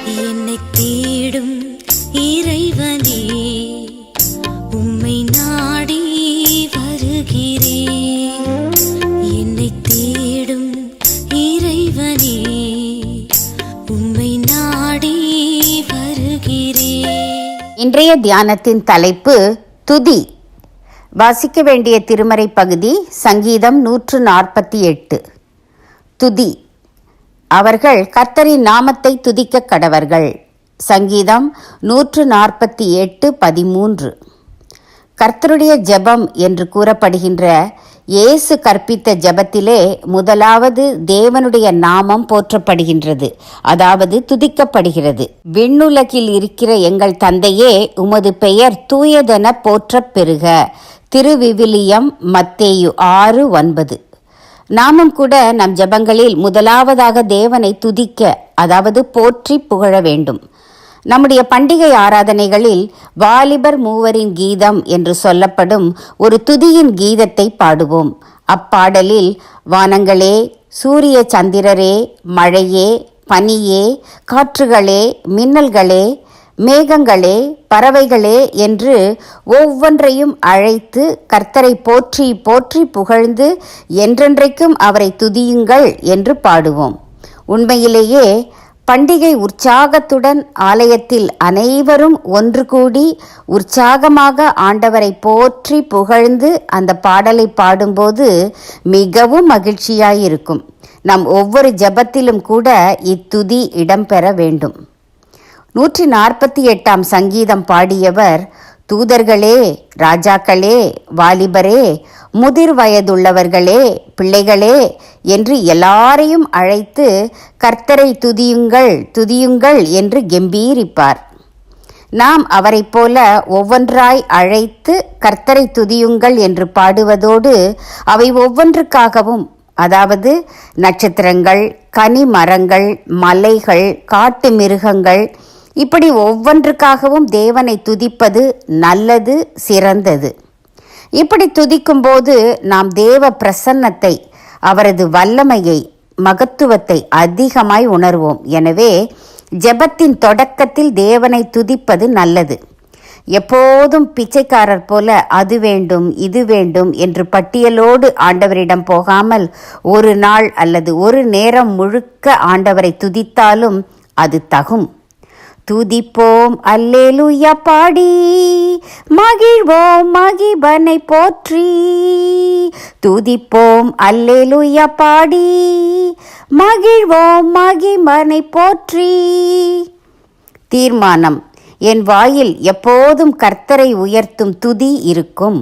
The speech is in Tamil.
என்னை தேடும் இறைவனே, உம்மை நாடி வருகிறேன். என்னை தேடும் இறைவனே, உம்மை நாடி வருகிறேன். இன்றைய தியானத்தின் தலைப்பு துதி. வாசிக்க வேண்டிய திருமறை பகுதி சங்கீதம் 148. துதி. அவர்கள் கர்த்தரின் நாமத்தை துதிக்க கடவர்கள். சங்கீதம் 148:13. கர்த்தருடைய ஜெபம் என்று கூறப்படுகின்ற இயேசு கற்பித்த ஜெபத்திலே முதலாவது தேவனுடைய நாமம் போற்றப்படுகின்றது, அதாவது துதிக்கப்படுகிறது. விண்ணுலகில் இருக்கிற எங்கள் தந்தையே, உமது பெயர் தூயதென போற்றப் பெறுக. திருவிவிலியம் மத்தேயு 6:9. நாமும் கூட நம் ஜெபங்களில் முதலாவதாக தேவனை துதிக்க, அதாவது போற்றி புகழ வேண்டும். நம்முடைய பண்டிகை ஆராதனைகளில் வாலிபர் மூவரின் கீதம் என்று சொல்லப்படும் ஒரு துதியின் கீதத்தை பாடுவோம். அப்பாடலில் வானங்களே, சூரிய சந்திரரே, மழையே, பனியே, காற்றுகளே, மின்னல்களே, மேகங்களே, பறவைகளே என்று ஒவ்வொன்றையும் அழைத்து கர்த்தரை போற்றி போற்றி புகழ்ந்து என்றென்றைக்கும் அவரை துதியுங்கள் என்று பாடுவோம். உண்மையிலேயே பண்டிகை உற்சாகத்துடன் ஆலயத்தில் அனைவரும் ஒன்று கூடி உற்சாகமாக ஆண்டவரை போற்றி புகழ்ந்து அந்த பாடலை பாடும்போது மிகவும் மகிழ்ச்சியாயிருக்கும். நம் ஒவ்வொரு ஜெபத்திலும் கூட இத்துதி இடம்பெற வேண்டும். 148ஆம் சங்கீதம் பாடியவர், தூதர்களே, ராஜாக்களே, வாலிபரே, முதிர் வயதுள்ளவர்களே, பிள்ளைகளே என்று எல்லாரையும் அழைத்து கர்த்தரை துதியுங்கள் துதியுங்கள் என்று கெம்பீரிப்பார். நாம் அவரை போல ஒவ்வொன்றாய் அழைத்து கர்த்தரை துதியுங்கள் என்று பாடுவதோடு அவை ஒவ்வொன்றுக்காகவும், அதாவது நட்சத்திரங்கள், கனி மரங்கள், மலைகள், காட்டு மிருகங்கள், இப்படி ஒவ்வொன்றுக்காகவும் தேவனை துதிப்பது நல்லது, சிறந்தது. இப்படி துதிக்கும்போது நாம் தேவ பிரசன்னத்தை, அவரது வல்லமையை, மகத்துவத்தை அதிகமாய் உணர்வோம். எனவே ஜெபத்தின் தொடக்கத்தில் தேவனை துதிப்பது நல்லது. எப்போதும் பிச்சைக்காரர் போல அது வேண்டும் இது வேண்டும் என்று பட்டியலோடு ஆண்டவரிடம் போகாமல் ஒரு நாள் அல்லது ஒரு நேரம் முழுக்க ஆண்டவரை துதித்தாலும் அது தகும். துதிப்போம் அல்லேலூயா பாடி, மகிழ்வோம் மகிபனை போற்றி. துதிப்போம் அல்லேலூயா பாடி, மகிழ்வோம் மகிபனை போற்றி. தீர்மானம்: என் வாயில் எப்போதும் கர்த்தரை உயர்த்தும் துதி இருக்கும்.